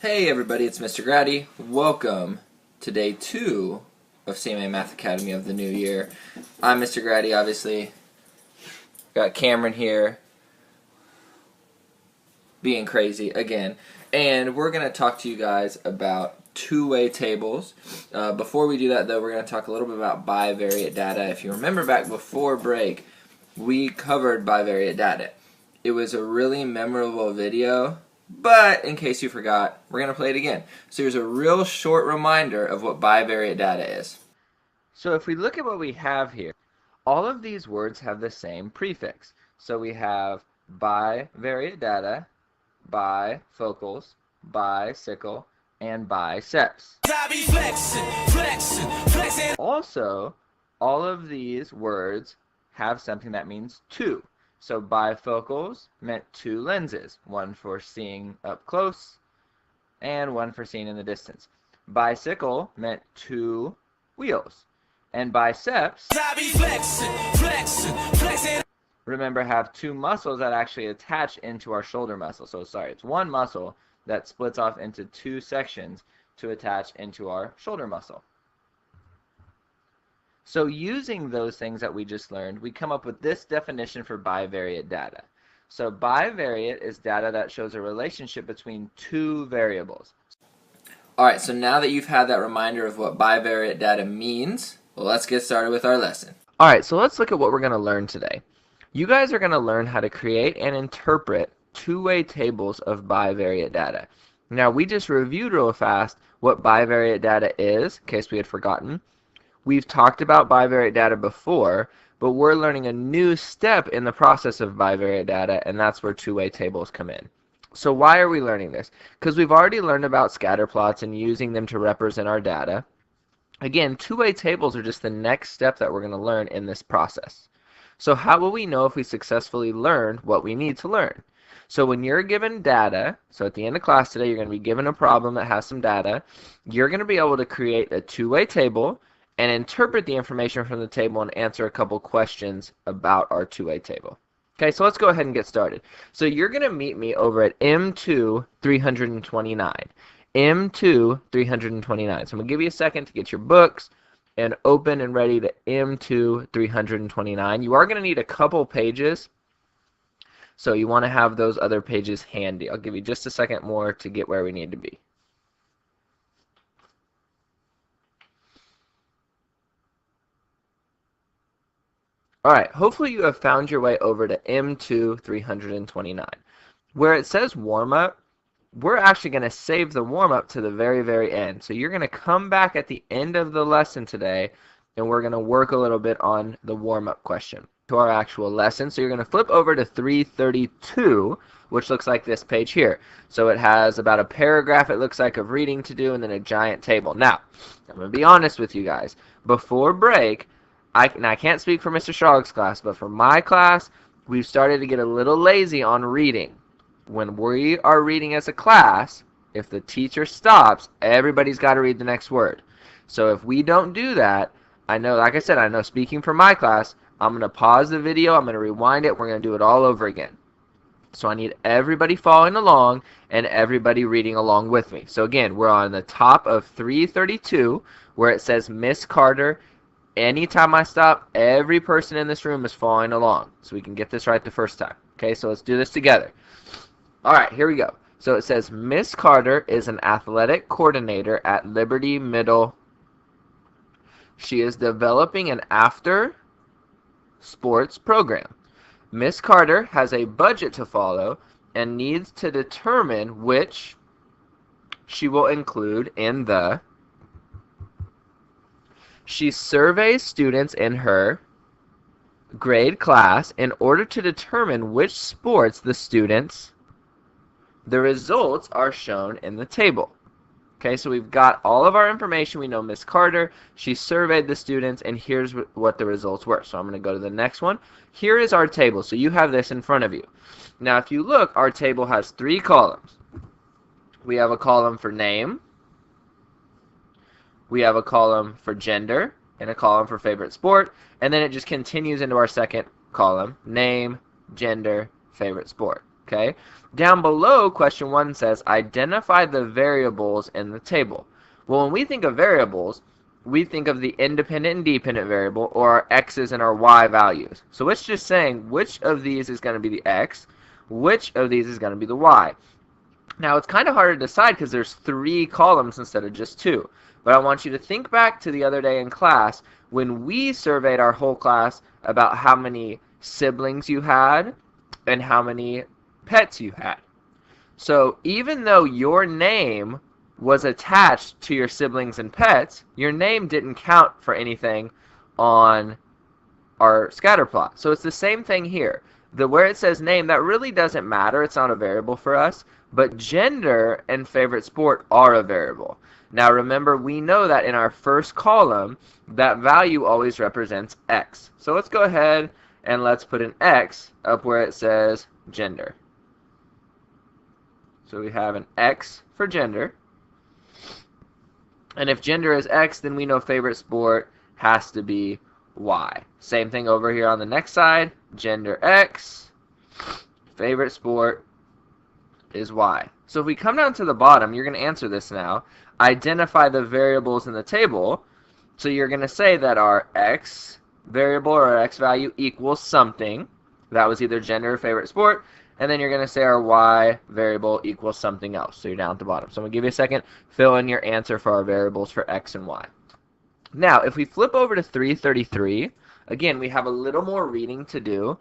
Hey everybody, it's Mr. Grady. Welcome to day 2 of CMA Math Academy of the new year. I'm Mr. Grady, obviously. Got Cameron here, being crazy again. And we're going to talk to you guys about two-way tables. Before we do that, though, we're going to talk a little bit about bivariate data. If you remember back before break, we covered bivariate data. It was a really memorable video. But in case you forgot, we're going to play it again. So here's a real short reminder of what bivariate data is. So if we look at what we have here, all of these words have the same prefix. So we have bivariate data, bifocals, bicycle, and biceps. Also, all of these words have something that means two. So bifocals meant two lenses, one for seeing up close and one for seeing in the distance. Bicycle meant two wheels. And biceps, remember, have two muscles that actually attach into our shoulder muscle. So sorry, it's one muscle that splits off into two sections to attach into our shoulder muscle. So using those things that we just learned, we come up with this definition for bivariate data. So bivariate is data that shows a relationship between two variables. Alright, so now that you've had that reminder of what bivariate data means, well, let's get started with our lesson. Alright, so let's look at what we're going to learn today. You guys are going to learn how to create and interpret two-way tables of bivariate data. Now, we just reviewed real fast what bivariate data is, in case we had forgotten. We've talked about bivariate data before, but we're learning a new step in the process of bivariate data, and that's where two-way tables come in. So why are we learning this? Because we've already learned about scatter plots and using them to represent our data. Again, two-way tables are just the next step that we're going to learn in this process. So how will we know if we successfully learned what we need to learn? So when you're given data, so at the end of class today, you're going to be given a problem that has some data. You're going to be able to create a two-way table and interpret the information from the table and answer a couple questions about our two-way table. Okay, so let's go ahead and get started. So you're going to meet me over at M2 329. M2 329. So I'm going to give you a second to get your books and open and ready to M2 329. You are going to need a couple pages, so you want to have those other pages handy. I'll give you just a second more to get where we need to be. Alright, hopefully you have found your way over to M2 329. Where it says warm-up, we're actually going to save the warm-up to the very, very end. So you're going to come back at the end of the lesson today, and we're going to work a little bit on the warm-up question to our actual lesson. So you're going to flip over to 332, which looks like this page here. So it has about a paragraph, it looks like, of reading to do, and then a giant table. Now, I'm going to be honest with you guys. Before break, I can't speak for Mr. Schrag's class, but for my class, we've started to get a little lazy on reading. When we are reading as a class, if the teacher stops, everybody's got to read the next word. So if we don't do that, I know, like I said, I know speaking for my class, I'm going to pause the video, I'm going to rewind it, we're going to do it all over again. So I need everybody following along and everybody reading along with me. So again, we're on the top of 332 where it says Miss Carter. Anytime I stop, every person in this room is following along, so we can get this right the first time. Okay, so let's do this together. Alright, here we go. So it says, Miss Carter is an athletic coordinator at Liberty Middle. She is developing an after-sports program. Miss Carter has a budget to follow and needs to determine which she will include in the... She surveys students in her grade class in order to determine which sports the students. The results are shown in the table. Okay, so we've got all of our information. We know Miss Carter, she surveyed the students, and here's what the results were. So I'm going to go to the next one. Here is our table. So you have this in front of you. Now, if you look, our table has 3 columns. We have a column for name. We have a column for gender and a column for favorite sport, and then it just continues into our second column, name, gender, favorite sport. Okay? Down below, question 1 says, identify the variables in the table. Well, when we think of variables, we think of the independent and dependent variable, or our x's and our y values. So it's just saying which of these is going to be the x, which of these is going to be the y. Now, it's kind of hard to decide because there's 3 columns instead of just 2. But I want you to think back to the other day in class when we surveyed our whole class about how many siblings you had and how many pets you had. So even though your name was attached to your siblings and pets, your name didn't count for anything on our scatter plot. So it's the same thing here. Where it says name, that really doesn't matter. It's not a variable for us. But gender and favorite sport are a variable. Now remember, we know that in our first column, that value always represents x. So let's go ahead and let's put an x up where it says gender. So we have an x for gender. And if gender is x, then we know favorite sport has to be y. Same thing over here on the next side. Gender x, favorite sport is y. So if we come down to the bottom, you're going to answer this now. Identify the variables in the table. So you're going to say that our x variable or our x value equals something. That was either gender or favorite sport. And then you're going to say our y variable equals something else. So you're down at the bottom. So I'm going to give you a second. Fill in your answer for our variables for x and y. Now, if we flip over to 333, again, we have a little more reading to do.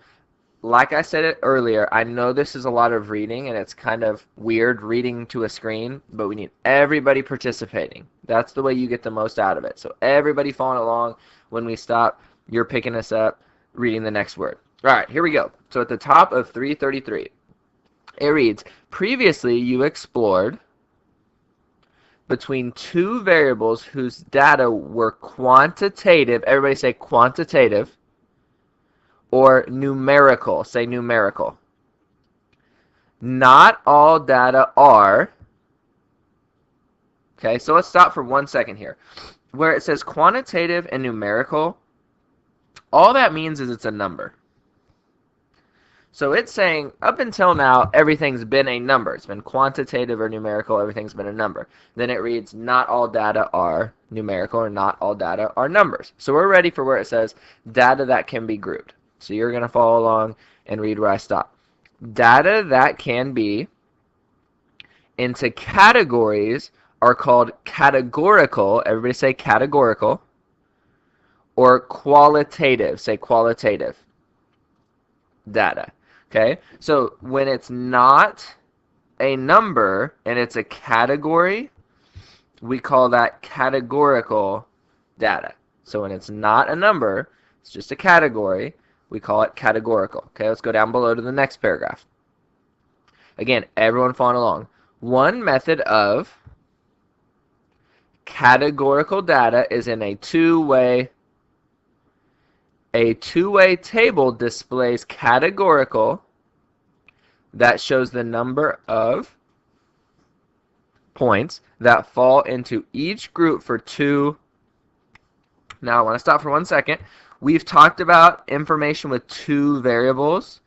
Like I said it earlier, I know this is a lot of reading, and it's kind of weird reading to a screen, but we need everybody participating. That's the way you get the most out of it. So everybody following along. When we stop, you're picking us up, reading the next word. All right, here we go. So at the top of 333, it reads, previously you explored between 2 variables whose data were quantitative. Everybody say quantitative. Or numerical. Say numerical. Not all data are. Okay, so let's stop for 1 second here. Where it says quantitative and numerical, all that means is it's a number. So it's saying up until now, everything's been a number. It's been quantitative or numerical, everything's been a number. Then it reads, not all data are numerical, or not all data are numbers. So we're ready for where it says data that can be grouped. So you're going to follow along and read where I stop. Data that can be into categories are called categorical. Everybody say categorical. Or qualitative. Say qualitative data. Okay? So when it's not a number and it's a category, we call that categorical data. So when it's not a number, it's just a category, we call it categorical. Okay, let's go down below to the next paragraph. Again, everyone following along. One method of categorical data is in a two-way. A two-way table displays categorical that shows the number of points that fall into each group for 2. Now I want to stop for 1 second. We've talked about information with 2 variables.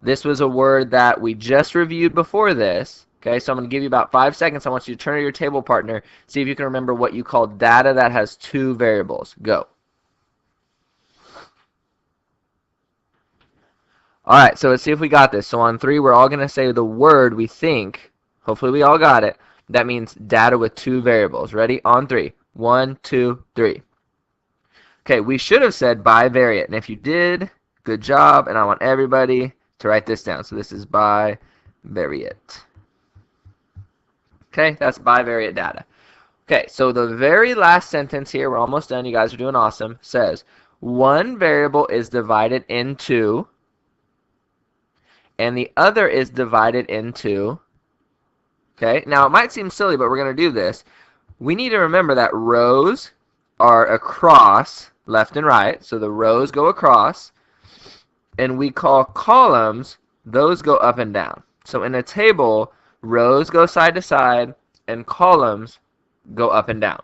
This was a word that we just reviewed before this. Okay, so I'm going to give you about 5 seconds. I want you to turn to your table partner, see if you can remember what you call data that has 2 variables. Go. Alright, so let's see if we got this. So on 3, we're all going to say the word we think. Hopefully we all got it. That means data with 2 variables. Ready? On 3. 1, 2, 3. Okay, we should have said bivariate. And if you did, good job. And I want everybody to write this down. So this is bivariate. Okay, that's bivariate data. Okay, so the very last sentence here, we're almost done. You guys are doing awesome. Says, one variable is divided into, and the other is divided into. Okay, now it might seem silly, but we're going to do this. We need to remember that rows are across left and right. So the rows go across. And we call columns, those go up and down. So in a table, rows go side to side and columns go up and down.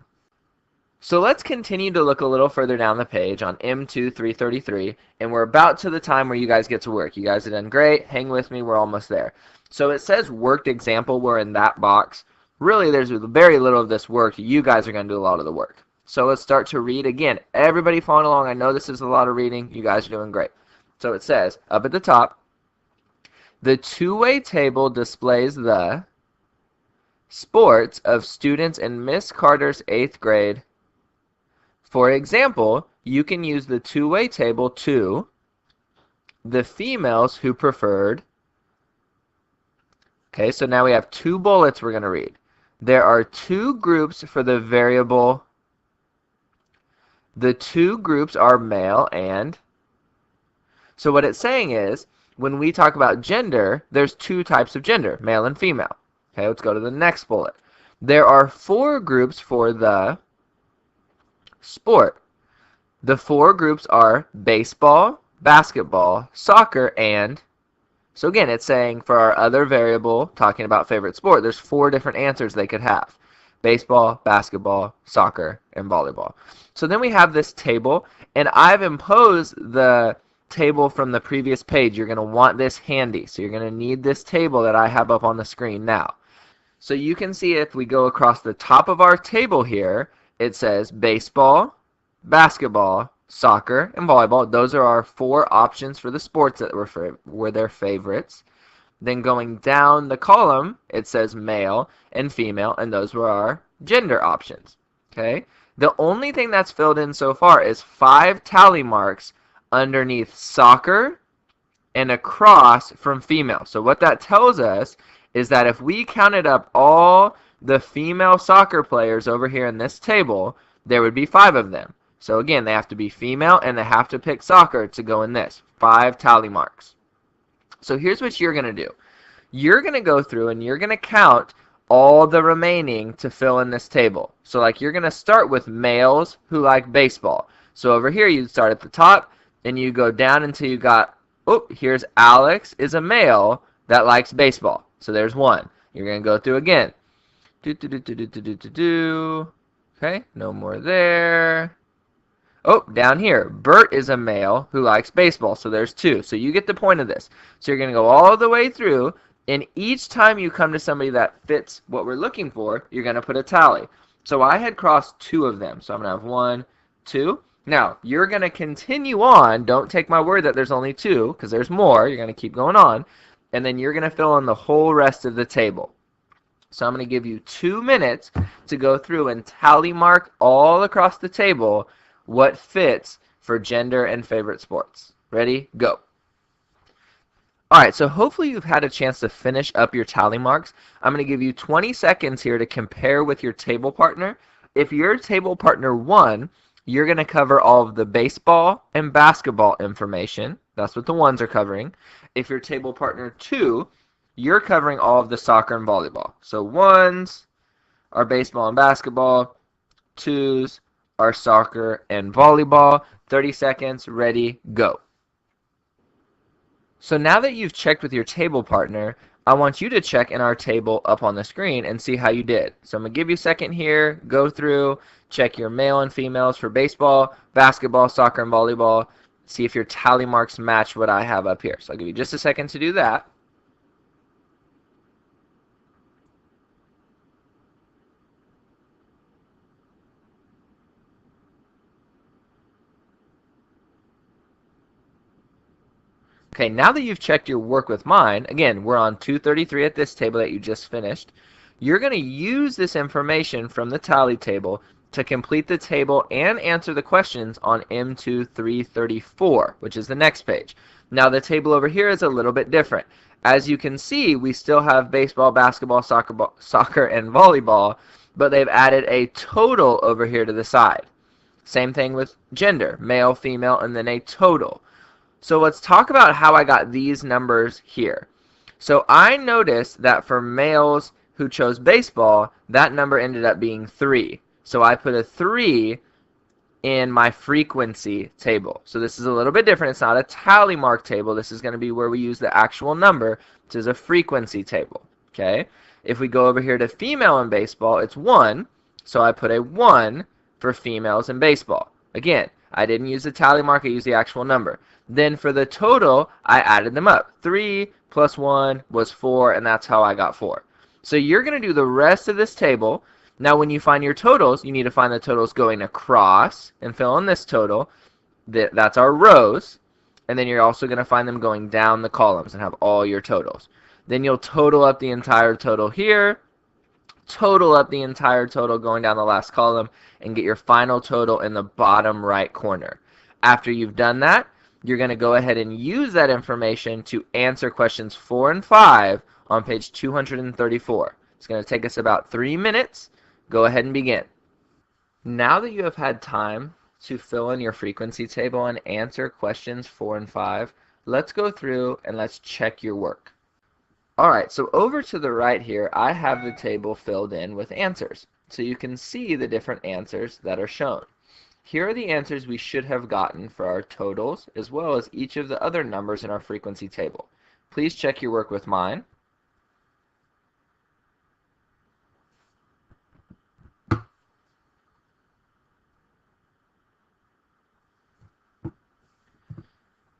So let's continue to look a little further down the page on M2 333, and we're about to the time where you guys get to work. You guys have done great. Hang with me. We're almost there. So it says worked example. We're in that box. Really, there's very little of this work. You guys are going to do a lot of the work. So let's start to read again. Everybody following along. I know this is a lot of reading. You guys are doing great. So it says, up at the top, the two-way table displays the sports of students in Miss Carter's 8th grade. For example, you can use the two-way table to the females who preferred. Okay, so now we have 2 bullets we're going to read. There are 2 groups for the variable. The 2 groups are male and. So what it's saying is, when we talk about gender, there's 2 types of gender, male and female. Okay, let's go to the next bullet. There are 4 groups for the sport. The 4 groups are baseball, basketball, soccer, and. So again, it's saying for our other variable, talking about favorite sport, there's 4 different answers they could have. Baseball, basketball, soccer, and volleyball. So then we have this table, and I've imposed the table from the previous page. You're going to want this handy, so you're going to need this table that I have up on the screen now. So you can see if we go across the top of our table here, it says baseball, basketball, soccer, and volleyball. Those are our 4 options for the sports that were their favorites. Then going down the column, it says male and female, and those were our gender options. Okay? The only thing that's filled in so far is 5 tally marks underneath soccer and a cross from female. So what that tells us is that if we counted up all the female soccer players over here in this table, there would be 5 of them. So again, they have to be female and they have to pick soccer to go in this. 5 tally marks. So here's what you're going to do. You're going to go through and you're going to count all the remaining to fill in this table. So like you're going to start with males who like baseball. So over here you start at the top and you go down until you got, oh, here's Alex is a male that likes baseball. So there's 1. You're going to go through again. Okay, no more there. Oh, down here, Bert is a male who likes baseball, so there's 2. So you get the point of this. So you're going to go all the way through, and each time you come to somebody that fits what we're looking for, you're going to put a tally. So I had crossed 2 of them, so I'm going to have 1, 2. Now, you're going to continue on. Don't take my word that there's only 2, because there's more. You're going to keep going on, and then you're going to fill in the whole rest of the table. So I'm going to give you 2 minutes to go through and tally mark all across the table what fits for gender and favorite sports. Ready? Go. Alright, so hopefully you've had a chance to finish up your tally marks. I'm going to give you 20 seconds here to compare with your table partner. If your table partner won, you're going to cover all of the baseball and basketball information. That's what the 1s are covering. If your table partner 2, you're covering all of the soccer and volleyball. So 1s are baseball and basketball, 2s are soccer and volleyball. 30 seconds, ready, go. So now that you've checked with your table partner, I want you to check in our table up on the screen and see how you did. So I'm going to give you a second here, go through, check your male and females for baseball, basketball, soccer, and volleyball. See if your tally marks match what I have up here. So I'll give you just a second to do that. Okay, now that you've checked your work with mine, again, we're on 233 at this table that you just finished. You're going to use this information from the tally table to complete the table and answer the questions on M2 334, which is the next page. Now the table over here is a little bit different. As you can see, we still have baseball, basketball, soccer, and volleyball, but they've added a total over here to the side. Same thing with gender, male, female, and then a total. So let's talk about how I got these numbers here. So I noticed that for males who chose baseball, that number ended up being 3. So I put a 3 in my frequency table. So this is a little bit different. It's not a tally mark table. This is going to be where we use the actual number, which is a frequency table. Okay. If we go over here to female in baseball, it's 1. So I put a 1 for for females in baseball. Again, I didn't use the tally mark, I used the actual number. Then for the total, I added them up. 3 plus 1 was 4, and that's how I got 4. So you're going to do the rest of this table. Now when you find your totals, you need to find the totals going across and fill in this total. That's our rows. And then you're also going to find them going down the columns and have all your totals. Then you'll total up the entire total here, total up the entire total going down the last column, and get your final total in the bottom right corner. After you've done that, you're going to go ahead and use that information to answer questions 4 and 5 on page 234. It's going to take us about 3 minutes. Go ahead and begin. Now that you have had time to fill in your frequency table and answer questions 4 and 5, let's go through and let's check your work. Alright, so over to the right here, I have the table filled in with answers. So you can see the different answers that are shown. Here are the answers we should have gotten for our totals, as well as each of the other numbers in our frequency table. Please check your work with mine.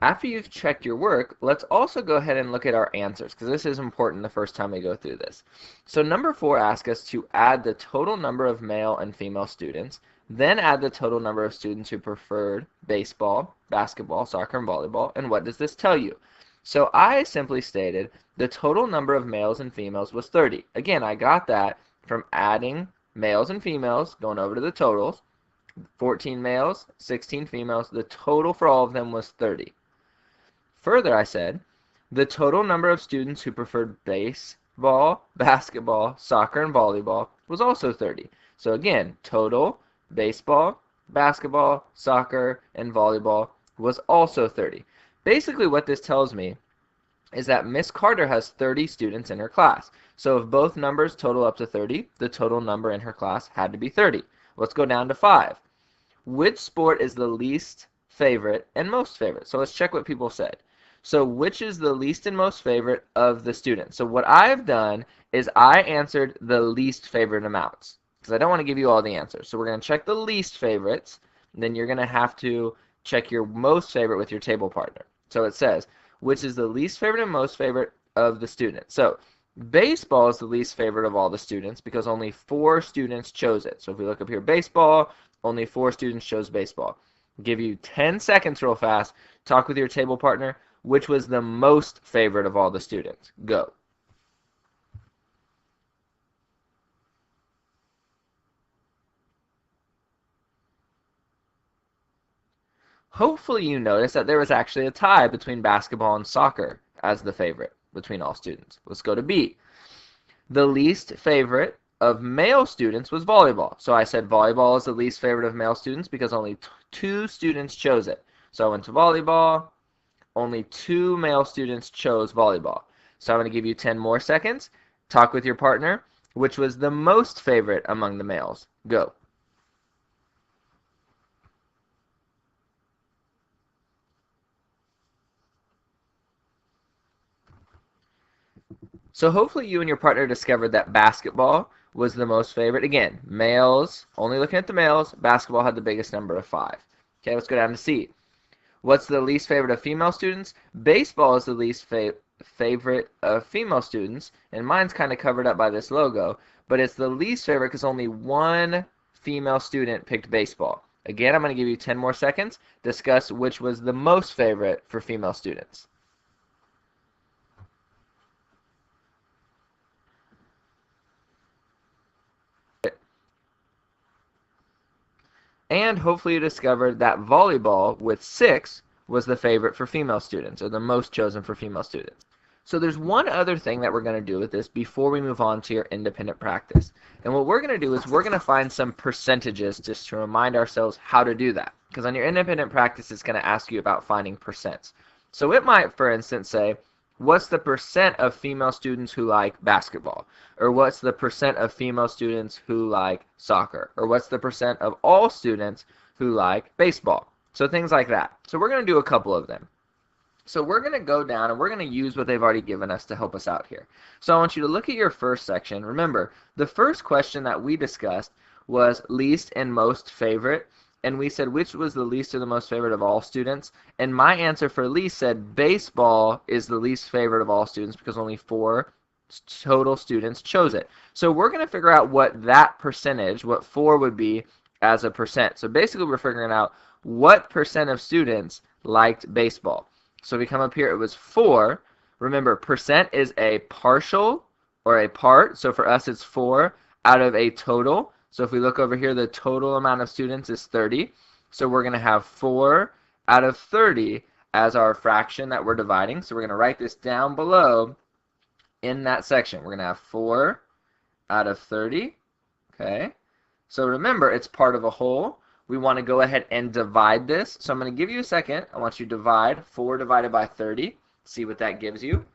After you've checked your work, let's also go ahead and look at our answers, because this is important the first time we go through this. So number 4 asks us to add the total number of male and female students, then add the total number of students who preferred baseball, basketball, soccer, and volleyball. And what does this tell you? So I simply stated the total number of males and females was 30. Again, I got that from adding males and females, going over to the totals. 14 males, 16 females. The total for all of them was 30. Further, I said, the total number of students who preferred baseball, basketball, soccer, and volleyball was also 30. So again, total, baseball, basketball, soccer, and volleyball was also 30. Basically what this tells me is that Miss Carter has 30 students in her class. So if both numbers total up to 30, the total number in her class had to be 30. Let's go down to 5. Which sport is the least favorite and most favorite? So let's check what people said. So which is the least and most favorite of the students? So what I've done is I answered the least favorite amounts, because I don't want to give you all the answers. So we're going to check the least favorites, and then you're going to have to check your most favorite with your table partner. So it says, which is the least favorite and most favorite of the students? So baseball is the least favorite of all the students because only 4 students chose it. So if we look up here, baseball, only 4 students chose baseball. I'll give you 10 seconds real fast. Talk with your table partner. Which was the most favorite of all the students? Go. Hopefully you noticed that there was actually a tie between basketball and soccer as the favorite between all students. Let's go to B. The least favorite of male students was volleyball. So I said volleyball is the least favorite of male students because only 2 students chose it. So I went to volleyball. Only 2 male students chose volleyball. So I'm going to give you 10 more seconds. Talk with your partner. Which was the most favorite among the males? Go. So hopefully you and your partner discovered that basketball was the most favorite. Again, males, only looking at the males, basketball had the biggest number of 5. Okay, let's go down to C. What's the least favorite of female students? Baseball is the least favorite of female students, and mine's kind of covered up by this logo, but it's the least favorite because only 1 female student picked baseball. Again, I'm going to give you 10 more seconds. Discuss which was the most favorite for female students. And hopefully you discovered that volleyball with 6 was the favorite for female students, or the most chosen for female students. So there's one other thing that we're going to do with this before we move on to your independent practice. And what we're going to do is we're going to find some percentages just to remind ourselves how to do that. Because on your independent practice, it's going to ask you about finding percents. So it might, for instance, say, what's the percent of female students who like basketball? Or what's the percent of female students who like soccer? Or what's the percent of all students who like baseball? So things like that. So we're going to do a couple of them. So we're going to go down and we're going to use what they've already given us to help us out here. So I want you to look at your first section. Remember, the first question that we discussed was least and most favorite. And we said which was the least or the most favorite of all students. And my answer for least said baseball is the least favorite of all students because only 4 total students chose it. So we're going to figure out what that percentage, what 4 would be as a percent. So basically we're figuring out what percent of students liked baseball. So we come up here, it was 4. Remember, percent is a partial or a part. So for us it's 4 out of a total. So if we look over here, the total amount of students is 30. So we're going to have 4 out of 30 as our fraction that we're dividing. So we're going to write this down below in that section. We're going to have 4 out of 30. Okay. So remember, it's part of a whole. We want to go ahead and divide this. So I'm going to give you a second. I want you to divide 4 divided by 30. See what that gives you.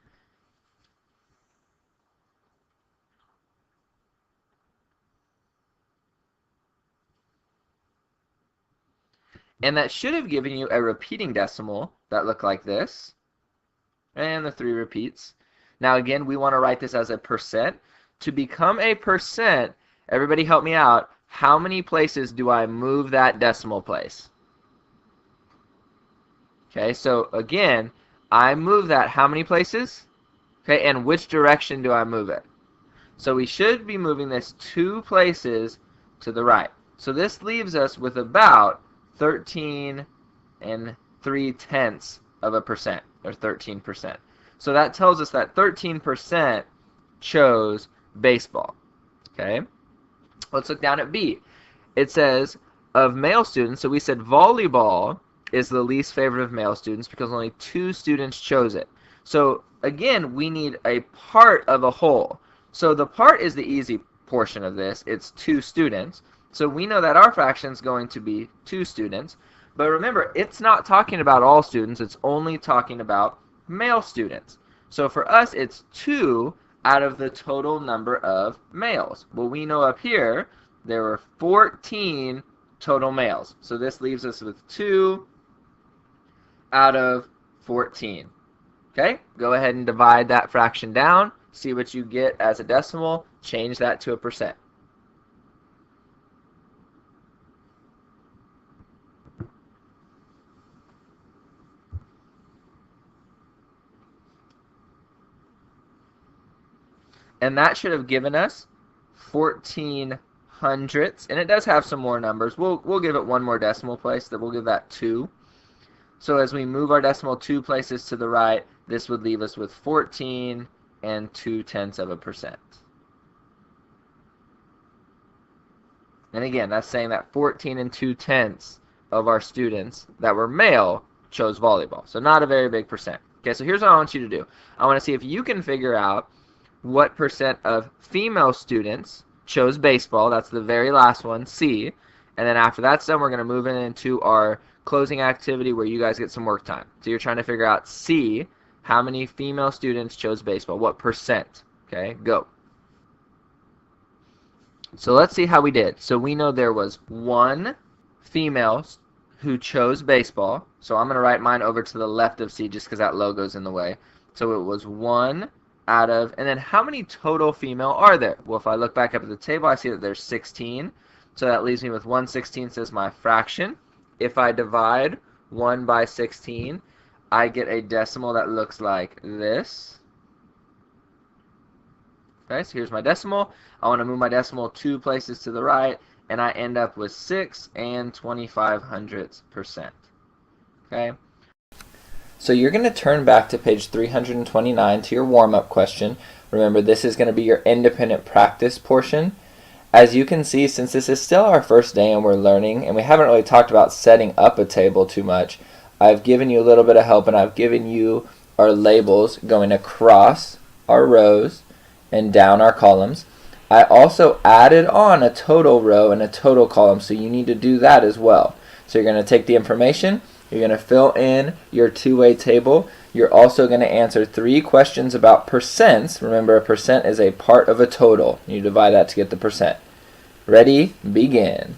And that should have given you a repeating decimal that looked like this. And the 3 repeats. Now again, we want to write this as a percent. To become a percent, everybody help me out. How many places do I move that decimal place? Okay, so again, I move that how many places? Okay, and which direction do I move it? So we should be moving this 2 places to the right. So this leaves us with about 13 3/10 of a percent, or 13%. So that tells us that 13% chose baseball. Okay, let's look down at B. It says of male students, so we said volleyball is the least favorite of male students because only 2 students chose it. So again, we need a part of a whole. So the part is the easy portion of this. It's 2 students. So we know that our fraction is going to be 2 students. But remember, it's not talking about all students. It's only talking about male students. So for us, it's 2 out of the total number of males. Well, we know up here there were 14 total males. So this leaves us with 2 out of 14. Okay, go ahead and divide that fraction down. See what you get as a decimal. Change that to a percent. And that should have given us 14 hundredths. And it does have some more numbers. We'll give it one more decimal place. That we'll give that 2. So as we move our decimal 2 places to the right, this would leave us with 14 2/10%. And again, that's saying that 14 2/10 of our students that were male chose volleyball. So not a very big percent. Okay, so here's what I want you to do. I want to see if you can figure out what percent of female students chose baseball. That's the very last one, C. And then after that's done, we're going to move into our closing activity where you guys get some work time. So you're trying to figure out C, how many female students chose baseball, what percent. Okay, go. So let's see how we did. So we know there was 1 female who chose baseball. So I'm going to write mine over to the left of C just because that logo's in the way. So it was 1 out of, and then how many total female are there? Well, if I look back up at the table, I see that there's 16. So that leaves me with 1/16 as my fraction. If I divide 1 by 16, I get a decimal that looks like this. Okay, so here's my decimal. I want to move my decimal 2 places to the right, and I end up with 6 25/100%. Okay. So you're going to turn back to page 329 to your warm-up question. Remember, this is going to be your independent practice portion. As you can see, since this is still our first day and we're learning, and we haven't really talked about setting up a table too much, I've given you a little bit of help, and I've given you our labels going across our rows and down our columns. I also added on a total row and a total column, so you need to do that as well. So you're going to take the information, you're going to fill in your two-way table. You're also going to answer 3 questions about percents. Remember, a percent is a part of a total. You divide that to get the percent. Ready? Begin.